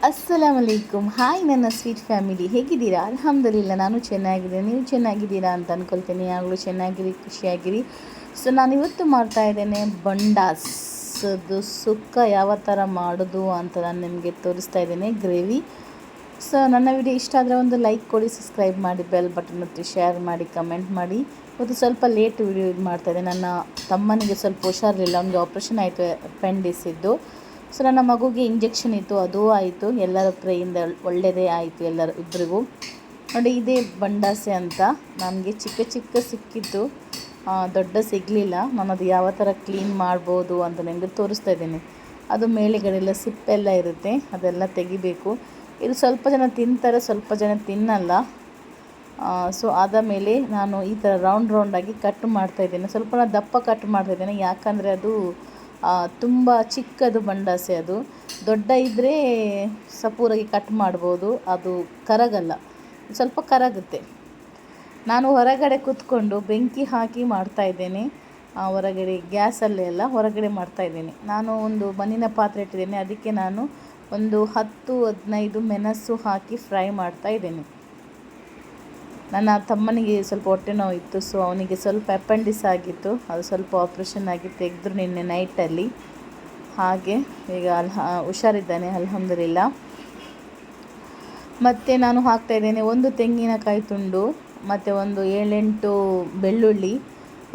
ಅಸ್ಸಲಾಮ್ ಅಲೈಕುಮ್. Hi ನನ್ನ sweet family, ಹೇಗಿದ್ದೀರಾ? ಅಲ್ಹಮ್ದುಲಿಲ್ಲ, ನಾನು ಚೆನ್ನಾಗಿದ್ದೀನಿ. ನೀವು ಚೆನ್ನಾಗಿದ್ದೀರಾ ಅಂತ ಅಂದ್ಕೊಳ್ತೀನಿ. ಯಾವಾಗಲೂ ಚೆನ್ನಾಗಿರಿ, ಖುಷಿಯಾಗಿರಿ. ಸೊ ನಾನಿವತ್ತು ಮಾಡ್ತಾಯಿದ್ದೇನೆ ಬಂಡಾಸದು ಸುಕ್ಕ ಯಾವ ಥರ ಮಾಡೋದು ಅಂತ ನಾನು ನಿಮಗೆ ತೋರಿಸ್ತಾ ಇದ್ದೇನೆ, ಗ್ರೇವಿ. ಸೊ ನನ್ನ ವಿಡಿಯೋ ಇಷ್ಟ ಆದರೆ ಒಂದು ಲೈಕ್ ಕೊಡಿ, ಸಬ್ಸ್ಕ್ರೈಬ್ ಮಾಡಿ, ಬೆಲ್ ಬಟನ್ ಒತ್ತಿ, ಶೇರ್ ಮಾಡಿ, ಕಮೆಂಟ್ ಮಾಡಿ. ಇವತ್ತು ಸ್ವಲ್ಪ ಲೇಟ್ ವಿಡಿಯೋ ಇದು ಮಾಡ್ತಾಯಿದ್ದೆ. ನನ್ನ ತಮ್ಮನಿಗೆ ಸ್ವಲ್ಪ ಹುಷಾರಿರಲಿಲ್ಲ, ಅವನಿಗೆ ಆಪ್ರೇಷನ್ ಆಯಿತು, ಅಪೆಂಡಿಸ್ ಇದ್ದು. ಸೊ ನನ್ನ ಮಗುಗೆ ಇಂಜೆಕ್ಷನ್ ಇತ್ತು, ಅದೂ ಆಯಿತು. ಎಲ್ಲರ ಪ್ರೇಯಿಂದ ಒಳ್ಳೆಯದೇ ಆಯಿತು ಇಬ್ಬರಿಗೂ. ನೋಡಿ, ಇದೇ ಬಂಡಾಸೆ ಅಂತ ನನಗೆ ಚಿಕ್ಕ ಚಿಕ್ಕ ಸಿಕ್ಕಿತ್ತು, ದೊಡ್ಡ ಸಿಗಲಿಲ್ಲ. ನಾನು ಅದು ಯಾವ ಥರ ಕ್ಲೀನ್ ಮಾಡ್ಬೋದು ಅಂತ ನಿಮಗೆ ತೋರಿಸ್ತಾ ಇದ್ದೀನಿ. ಅದು ಮೇಲೆಗಡೆಲ್ಲ ಸಿಪ್ಪೆಲ್ಲ ಇರುತ್ತೆ, ಅದೆಲ್ಲ ತೆಗಿಬೇಕು. ಇದು ಸ್ವಲ್ಪ ಜನ ತಿಂತಾರೆ, ಸ್ವಲ್ಪ ಜನ ತಿನ್ನಲ್ಲ. ಸೊ ಆದ ಮೇಲೆ ನಾನು ಈ ಥರ ರೌಂಡಾಗಿ ಕಟ್ ಮಾಡ್ತಾಯಿದ್ದೇನೆ. ಸ್ವಲ್ಪ ದಪ್ಪ ಕಟ್ ಮಾಡ್ತಾಯಿದ್ದೇನೆ, ಯಾಕಂದರೆ ಅದು ತುಂಬ ಚಿಕ್ಕದು ಬಂಡಾಸೆ. ಅದು ದೊಡ್ಡ ಇದ್ದರೆ ಸಪೂರಾಗಿ ಕಟ್ ಮಾಡ್ಬೋದು, ಅದು ಕರಗಲ್ಲ, ಸ್ವಲ್ಪ ಕರಗುತ್ತೆ. ನಾನು ಹೊರಗಡೆ ಕೂತ್ಕೊಂಡು ಬೆಂಕಿ ಹಾಕಿ ಮಾಡ್ತಾಯಿದ್ದೇನೆ. ಹೊರಗಡೆ ಗ್ಯಾಸಲ್ಲೇ ಎಲ್ಲ ಹೊರಗಡೆ ಮಾಡ್ತಾಯಿದ್ದೇನೆ. ನಾನು ಒಂದು ಮಣ್ಣಿನ ಪಾತ್ರೆ ಇಟ್ಟಿದ್ದೇನೆ, ಅದಕ್ಕೆ ನಾನು ಒಂದು 10-15 ಮೆಣಸು ಹಾಕಿ ಫ್ರೈ ಮಾಡ್ತಾಯಿದ್ದೇನೆ. ನನ್ನ ತಮ್ಮನಿಗೆ ಸ್ವಲ್ಪ ಹೊಟ್ಟೆ ನೋವು ಇತ್ತು, ಸೊ ಅವನಿಗೆ ಸ್ವಲ್ಪ ಅಪೆಂಡಿಸ್ ಆಗಿತ್ತು, ಅದು ಸ್ವಲ್ಪ ಆಪ್ರೇಷನ್ ಆಗಿ ತೆಗೆದ್ರು ನಿನ್ನೆ ನೈಟಲ್ಲಿ. ಹಾಗೆ ಈಗ ಹುಷಾರಿದ್ದಾನೆ, ಅಲ್ಹಮ್ದುಲಿಲ್ಲ. ಮತ್ತು ನಾನು ಹಾಕ್ತಾಯಿದ್ದೇನೆ ಒಂದು ತೆಂಗಿನಕಾಯಿ ತುಂಡು, ಮತ್ತು ಒಂದು 7-8 ಬೆಳ್ಳುಳ್ಳಿ,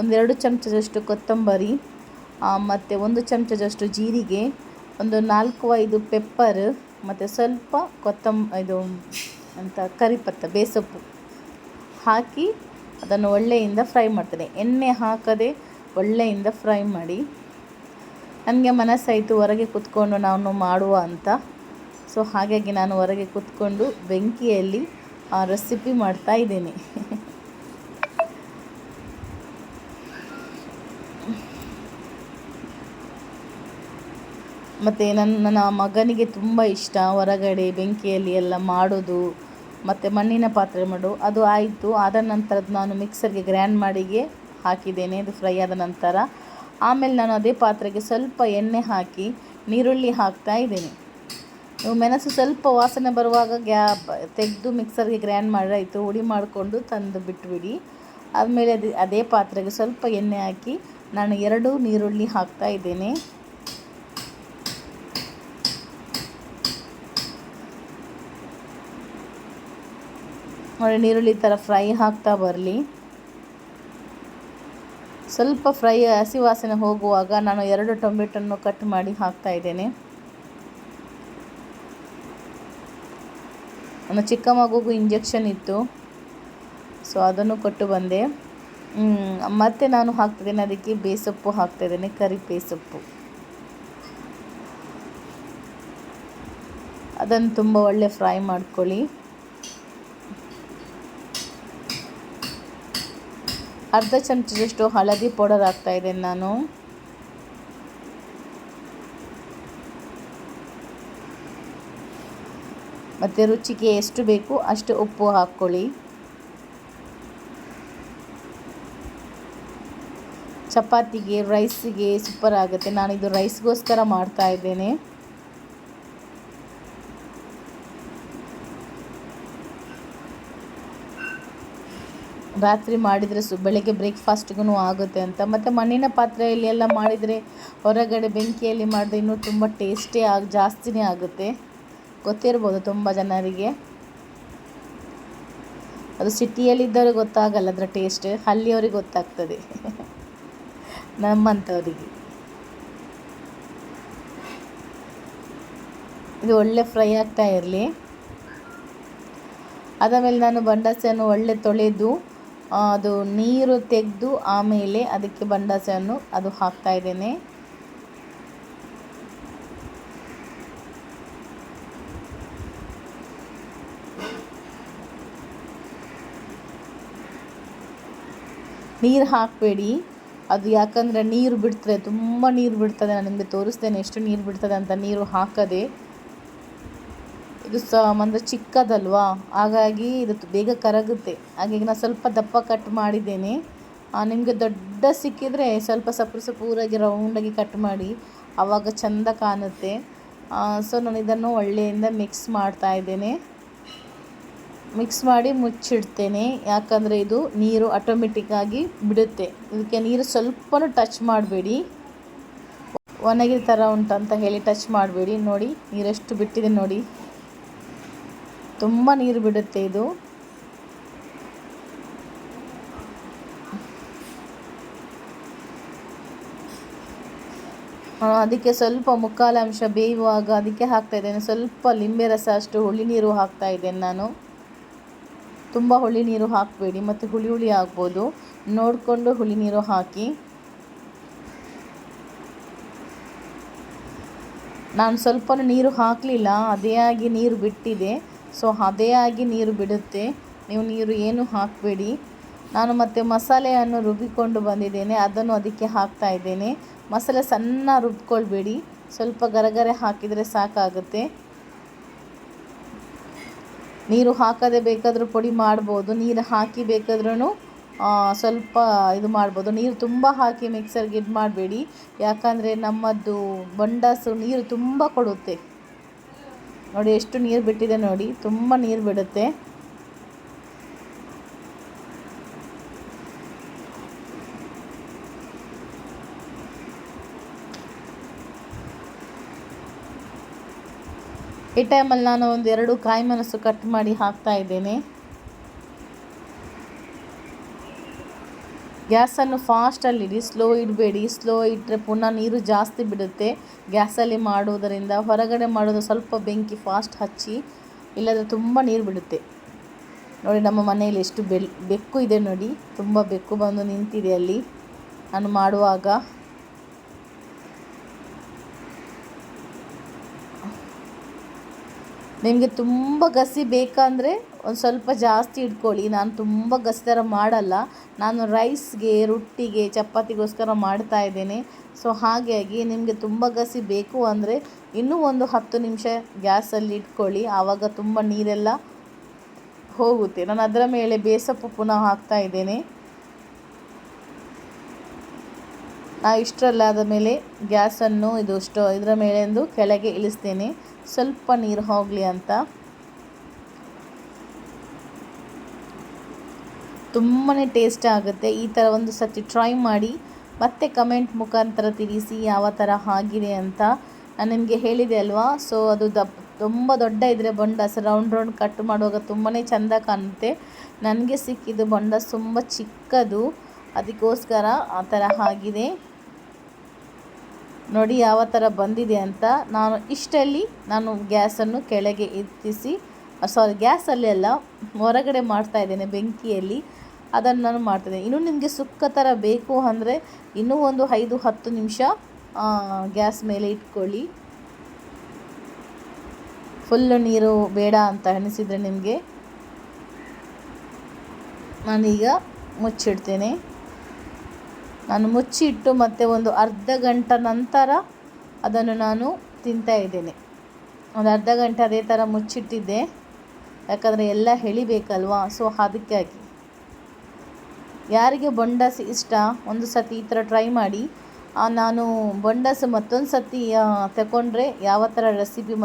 1-2 ಚಮಚದಷ್ಟು ಕೊತ್ತಂಬರಿ, ಮತ್ತು 1 ಚಮಚದಷ್ಟು ಜೀರಿಗೆ, ಒಂದು 4-5 ಪೆಪ್ಪರ್, ಮತ್ತು ಸ್ವಲ್ಪ ಇದು ಕರಿಪತ್ತ, ಬೇಸೊಪ್ಪು ಹಾಕಿ ಅದನ್ನು ಒಳ್ಳೆಯಿಂದ ಫ್ರೈ ಮಾಡ್ತೇನೆ. ಎಣ್ಣೆ ಹಾಕದೆ ಒಳ್ಳೆಯಿಂದ ಫ್ರೈ ಮಾಡಿ. ನನಗೆ ಮನಸ್ಸಾಯಿತು ಹೊರಗೆ ಕೂತ್ಕೊಂಡು ನಾನು ಮಾಡುವ ಅಂತ. ಸೊ ಹಾಗಾಗಿ ನಾನು ಹೊರಗೆ ಕೂತ್ಕೊಂಡು ಬೆಂಕಿಯಲ್ಲಿ ರೆಸಿಪಿ ಮಾಡ್ತಾ ಇದ್ದೇನೆ. ಮತ್ತು ನನ್ನ ಮಗನಿಗೆ ತುಂಬ ಇಷ್ಟ ಹೊರಗಡೆ ಬೆಂಕಿಯಲ್ಲಿ ಎಲ್ಲ ಮಾಡೋದು, ಮತ್ತು ಮಣ್ಣಿನ ಪಾತ್ರೆ ಮಾಡು. ಅದು ಆಯಿತು. ಆದ ನಂತರ ನಾನು ಮಿಕ್ಸರ್ಗೆ ಗ್ರೈಂಡ್ ಮಾಡಿಗೆ ಹಾಕಿದ್ದೇನೆ, ಅದು ಫ್ರೈ ಆದ ನಂತರ. ಆಮೇಲೆ ನಾನು ಅದೇ ಪಾತ್ರೆಗೆ ಸ್ವಲ್ಪ ಎಣ್ಣೆ ಹಾಕಿ ನೀರುಳ್ಳಿ ಹಾಕ್ತಾ ಇದ್ದೇನೆ. ನೀವು ಮೆಣಸು ಸ್ವಲ್ಪ ವಾಸನೆ ಬರುವಾಗ ತೆಗೆದು ಮಿಕ್ಸರ್ಗೆ ಗ್ರೈಂಡ್ ಮಾಡಿರಾಯಿತು, ಹುಡಿ ಮಾಡಿಕೊಂಡು ತಂದು ಬಿಟ್ಟುಬಿಡಿ. ಆದಮೇಲೆ ಅದೇ ಪಾತ್ರೆಗೆ ಸ್ವಲ್ಪ ಎಣ್ಣೆ ಹಾಕಿ ನಾನು 2 ನೀರುಳ್ಳಿ ಹಾಕ್ತಾ ಇದ್ದೇನೆ. ನೋಡಿ, ನೀರುಳ್ಳಿ ಥರ ಫ್ರೈ ಆಗ್ತಾ ಬರಲಿ. ಸ್ವಲ್ಪ ಫ್ರೈ ಹಸಿ ವಾಸನೆ ಹೋಗುವಾಗ ನಾನು 2 ಟೊಮೆಟೊನ್ನು ಕಟ್ ಮಾಡಿ ಹಾಕ್ತಾ ಇದ್ದೇನೆ. ನನ್ನ ಚಿಕ್ಕ ಮಗುಗೂ ಇಂಜೆಕ್ಷನ್ ಇತ್ತು, ಸೊ ಅದನ್ನು ಕೊಟ್ಟು ಬಂದೆ. ಮತ್ತು ನಾನು ಹಾಕ್ತಿದ್ದೇನೆ ಅದಕ್ಕೆ ಬೇಸೊಪ್ಪು ಹಾಕ್ತಾಯಿದ್ದೇನೆ, ಕರಿ ಬೇಸೊಪ್ಪು. ಅದನ್ನು ತುಂಬ ಒಳ್ಳೆ ಫ್ರೈ ಮಾಡ್ಕೊಳ್ಳಿ. ಅರ್ಧ ಚಮಚದಷ್ಟು ಹಳದಿ ಪೌಡರ್ ಹಾಕ್ತಾಯಿದ್ದೇನೆ ನಾನು. ಮತ್ತು ರುಚಿಗೆ ಎಷ್ಟು ಬೇಕು ಅಷ್ಟು ಉಪ್ಪು ಹಾಕ್ಕೊಳ್ಳಿ. ಚಪಾತಿಗೆ, ರೈಸಿಗೆ ಸೂಪರ್ ಆಗುತ್ತೆ. ನಾನಿದು ರೈಸ್ಗೋಸ್ಕರ ಮಾಡ್ತಾಯಿದ್ದೇನೆ. ರಾತ್ರಿ ಮಾಡಿದರೆ ಬೆಳಗ್ಗೆ ಬ್ರೇಕ್ಫಾಸ್ಟ್ಗೂ ಆಗುತ್ತೆ ಅಂತ. ಮತ್ತು ಮಣ್ಣಿನ ಪಾತ್ರೆಯಲ್ಲಿ ಎಲ್ಲ ಮಾಡಿದರೆ, ಹೊರಗಡೆ ಬೆಂಕಿಯಲ್ಲಿ ಮಾಡಿದ್ರೆ ಇನ್ನೂ ತುಂಬ ಟೇಸ್ಟೇ ಜಾಸ್ತಿನೇ ಆಗುತ್ತೆ. ಗೊತ್ತಿರ್ಬೋದು ತುಂಬ ಜನರಿಗೆ. ಅದು ಸಿಟಿಯಲ್ಲಿದ್ದವ್ರಿಗೆ ಗೊತ್ತಾಗಲ್ಲ ಅದರ ಟೇಸ್ಟ್, ಹಳ್ಳಿಯವ್ರಿಗೆ ಗೊತ್ತಾಗ್ತದೆ, ನಮ್ಮಂಥವ್ರಿಗೆ. ಇದು ಒಳ್ಳೆ ಫ್ರೈ ಆಗ್ತಾ ಇರಲಿ. ಆದಮೇಲೆ ನಾನು ಬಂಡಾಸೆಯನ್ನು ಒಳ್ಳೆ ತೊಳೆದು ಅದು ನೀರು ತೆಗೆದು ಆಮೇಲೆ ಅದಕ್ಕೆ ಬಂಡಾಸೆಯನ್ನು ಅದು ಹಾಕ್ತಾ ಇದ್ದೇನೆ. ನೀರು ಹಾಕಬೇಡಿ, ಅದು ಯಾಕಂದರೆ ನೀರು ಬಿಡ್ತದೆ, ತುಂಬ ನೀರು ಬಿಡ್ತದೆ. ನಾನು ನಿಮಗೆ ತೋರಿಸ್ತೇನೆ ಎಷ್ಟು ನೀರು ಬಿಡ್ತದೆ ಅಂತ. ನೀರು ಹಾಕದೆ, ಇದು ಒಂದು ಚಿಕ್ಕದಲ್ವಾ, ಹಾಗಾಗಿ ಇದು ಬೇಗ ಕರಗುತ್ತೆ. ಹಾಗಾಗಿ ನಾನು ಸ್ವಲ್ಪ ದಪ್ಪ ಕಟ್ ಮಾಡಿದ್ದೇನೆ. ನಿಮಗೆ ದೊಡ್ಡ ಸಿಕ್ಕಿದರೆ ಸ್ವಲ್ಪ ಸಪೂರಾಗಿ ರೌಂಡಾಗಿ ಕಟ್ ಮಾಡಿ, ಆವಾಗ ಚೆಂದ ಕಾಣುತ್ತೆ. ಸೊ ನಾನು ಇದನ್ನು ಒಳ್ಳೆಯಿಂದ ಮಿಕ್ಸ್ ಮಾಡ್ತಾ ಇದ್ದೇನೆ. ಮಿಕ್ಸ್ ಮಾಡಿ ಮುಚ್ಚಿಡ್ತೇನೆ, ಯಾಕಂದರೆ ಇದು ನೀರು ಆಟೋಮೆಟಿಕ್ಕಾಗಿ ಬಿಡುತ್ತೆ. ಇದಕ್ಕೆ ನೀರು ಸ್ವಲ್ಪ ಟಚ್ ಮಾಡಬೇಡಿ, ಒಣಗಿದ ಥರ ಉಂಟಂತ ಹೇಳಿ ಟಚ್ ಮಾಡಬೇಡಿ. ನೋಡಿ ನೀರೆಷ್ಟು ಬಿಟ್ಟಿದೆ ನೋಡಿ, ತುಂಬ ನೀರು ಬಿಡುತ್ತೆ ಇದು. ಅದಕ್ಕೆ ಸ್ವಲ್ಪ ಮುಕ್ಕಾಲು ಅಂಶ ಬೇಯುವಾಗ ಅದಕ್ಕೆ ಹಾಕ್ತಾ ಇದ್ದೇನೆ ಸ್ವಲ್ಪ ಲಿಂಬೆ ರಸ ಅಷ್ಟು ಹುಳಿ ನೀರು ಹಾಕ್ತಾ ಇದ್ದೇನೆ ನಾನು. ತುಂಬ ಹುಳಿ ನೀರು ಹಾಕಬೇಡಿ, ಮತ್ತು ಹುಳಿ ಹುಳಿ ಆಗ್ಬೋದು, ನೋಡಿಕೊಂಡು ಹುಳಿ ನೀರು ಹಾಕಿ. ನಾನು ಸ್ವಲ್ಪ ನೀರು ಹಾಕಲಿಲ್ಲ, ಅದೇ ಆಗಿ ನೀರು ಬಿಟ್ಟಿದೆ. ಸೊ ಅದೇ ಆಗಿ ನೀರು ಬಿಡುತ್ತೆ, ನೀವು ನೀರು ಏನು ಹಾಕಬೇಡಿ. ನಾನು ಮತ್ತೆ ಮಸಾಲೆಯನ್ನು ರುಬ್ಬಿಕೊಂಡು ಬಂದಿದ್ದೇನೆ, ಅದನ್ನು ಅದಕ್ಕೆ ಹಾಕ್ತಾ ಇದ್ದೇನೆ. ಮಸಾಲೆ ಸಣ್ಣ ರುಬ್ಕೊಳ್ಬೇಡಿ, ಸ್ವಲ್ಪ ಗರಗರೆ ಹಾಕಿದರೆ ಸಾಕಾಗುತ್ತೆ. ನೀರು ಹಾಕದೆ ಬೇಕಾದರೂ ಪುಡಿ ಮಾಡ್ಬೋದು, ನೀರು ಹಾಕಿ ಬೇಕಾದ್ರೂ ಸ್ವಲ್ಪ ಇದು ಮಾಡ್ಬೋದು. ನೀರು ತುಂಬ ಹಾಕಿ ಮಿಕ್ಸರ್ಗೆ ಇದು ಮಾಡಬೇಡಿ, ಯಾಕಂದರೆ ನಮ್ಮದು ಬಂಡಾಸು ನೀರು ತುಂಬ ಕೊಡುತ್ತೆ. ನೋಡಿ ಎಷ್ಟು ನೀರು ಬಿಟ್ಟಿದೆ ನೋಡಿ, ತುಂಬ ನೀರು ಬಿಡುತ್ತೆ. ಈ ಟೈಮಲ್ಲಿ ನಾನು ಒಂದು 2 ಕಾಯಿ ಮೆಣಸು ಕಟ್ ಮಾಡಿ ಹಾಕ್ತಾ ಇದ್ದೇನೆ. ಗ್ಯಾಸನ್ನು ಫಾಸ್ಟಲ್ಲಿಡಿ, ಸ್ಲೋ ಇಡಬೇಡಿ. ಸ್ಲೋ ಇಟ್ಟರೆ ಪುನಃ ನೀರು ಜಾಸ್ತಿ ಬಿಡುತ್ತೆ. ಗ್ಯಾಸಲ್ಲಿ ಮಾಡುವುದರಿಂದ ಹೊರಗಡೆ ಮಾಡೋದು ಸ್ವಲ್ಪ ಬೆಂಕಿ ಫಾಸ್ಟ್ ಹಚ್ಚಿ, ಇಲ್ಲದ್ರೆ ತುಂಬ ನೀರು ಬಿಡುತ್ತೆ. ನೋಡಿ ನಮ್ಮ ಮನೆಯಲ್ಲಿ ಎಷ್ಟು ಬೆಕ್ಕು ಇದೆ ನೋಡಿ, ತುಂಬ ಬೆಕ್ಕು ಬಂದು ನಿಂತಿದೆ ಅಲ್ಲಿ ನಾನು ಮಾಡುವಾಗ. ನಿಮಗೆ ತುಂಬ ಗಸಿ ಬೇಕಂದರೆ ಒಂದು ಸ್ವಲ್ಪ ಜಾಸ್ತಿ ಇಟ್ಕೊಳ್ಳಿ. ನಾನು ತುಂಬ ಗಸಿ ಥರ ಮಾಡಲ್ಲ, ನಾನು ರೈಸ್ಗೆ, ರೊಟ್ಟಿಗೆ, ಚಪಾತಿಗೋಸ್ಕರ ಮಾಡ್ತಾ ಇದ್ದೇನೆ. ಸೊ ಹಾಗಾಗಿ ನಿಮಗೆ ತುಂಬ ಗಸಿ ಬೇಕು ಅಂದರೆ ಇನ್ನೂ ಒಂದು 10 ನಿಮಿಷ ಗ್ಯಾಸಲ್ಲಿ ಇಟ್ಕೊಳ್ಳಿ, ಆವಾಗ ತುಂಬ ನೀರೆಲ್ಲ ಹೋಗುತ್ತೆ. ನಾನು ಅದರ ಮೇಲೆ ಬೇಸಪ್ಪು ಪುನಃ ಹಾಕ್ತಾ ಇದ್ದೇನೆ. ಇಷ್ಟರಲ್ಲಾದ ಮೇಲೆ ಗ್ಯಾಸನ್ನು ಇದರ ಮೇಲೆಂದು ಕೆಳಗೆ ಇಳಿಸ್ತೇನೆ, ಸ್ವಲ್ಪ ನೀರು ಹೋಗಲಿ ಅಂತ. ತುಂಬಾ ಟೇಸ್ಟ್ ಆಗುತ್ತೆ. ಈ ಥರ ಒಂದು ಸತಿ ಟ್ರೈ ಮಾಡಿ, ಮತ್ತೆ ಕಮೆಂಟ್ ಮುಖಾಂತರ ತಿಳಿಸಿ ಯಾವ ಥರ ಆಗಿದೆ ಅಂತ. ನಾನು ನಿಮಗೆ ಹೇಳಿದೆ ಅಲ್ವಾ, ಸೊ ಅದು ತುಂಬ ದೊಡ್ಡ ಇದ್ದರೆ ಬೊಂಡಾಸ್ ರೌಂಡ್ ಕಟ್ ಮಾಡುವಾಗ ತುಂಬಾ ಚೆಂದ ಕಾಣುತ್ತೆ. ನನಗೆ ಸಿಕ್ಕಿದ್ದು ಬೊಂಡಾಸ್ ತುಂಬ ಚಿಕ್ಕದು, ಅದಕ್ಕೋಸ್ಕರ ಆ ಥರ ಆಗಿದೆ. ನೋಡಿ ಯಾವ ಥರ ಬಂದಿದೆ ಅಂತ. ನಾನು ಇಷ್ಟಲ್ಲಿ ಗ್ಯಾಸನ್ನು ಕೆಳಗೆ ಎತ್ತಿಸಿ, ಗ್ಯಾಸಲ್ಲಿ ಅಲ್ಲ, ಹೊರಗಡೆ ಮಾಡ್ತಾ ಇದ್ದೇನೆ ಬೆಂಕಿಯಲ್ಲಿ, ಅದನ್ನು ನಾನು ಮಾಡ್ತಿದ್ದೇನೆ. ಇನ್ನೂ ನಿಮಗೆ ಸುಕ್ಕ ಥರ ಬೇಕು ಅಂದರೆ ಇನ್ನೂ ಒಂದು 5-10 ನಿಮಿಷ ಗ್ಯಾಸ್ ಮೇಲೆ ಇಟ್ಕೊಳ್ಳಿ. ಫುಲ್ಲು ನೀರು ಬೇಡ ಅಂತ ಅನಿಸಿದರೆ ನಿಮಗೆ. ನಾನೀಗ ಮುಚ್ಚಿಡ್ತೇನೆ. ನಾನು ಮುಚ್ಚಿಟ್ಟು ಮತ್ತೆ ಒಂದು ಅರ್ಧ ಗಂಟೆ ನಂತರ ಅದನ್ನು ನಾನು ತಿಂತಾ ಇದ್ದೇನೆ. ಒಂದು ಅರ್ಧ ಗಂಟೆ ಅದೇ ಥರ ಮುಚ್ಚಿಟ್ಟಿದ್ದೆ, ಯಾಕಂದರೆ ಎಲ್ಲ ಎಳಿಬೇಕಲ್ವಾ, ಸೊ ಅದಕ್ಕಾಗಿ. ಯಾರಿಗೆ ಬೊಂಡಾಸ್ ಇಷ್ಟ ಒಂದು ಸತಿ ಈ ಥರ ಟ್ರೈ ಮಾಡಿ. ನಾನು ಬೊಂಡಾಸ್ ಮತ್ತೊಂದು ಸತಿ ತಗೊಂಡ್ರೆ ಯಾವ ಥರ ರೆಸಿಪಿ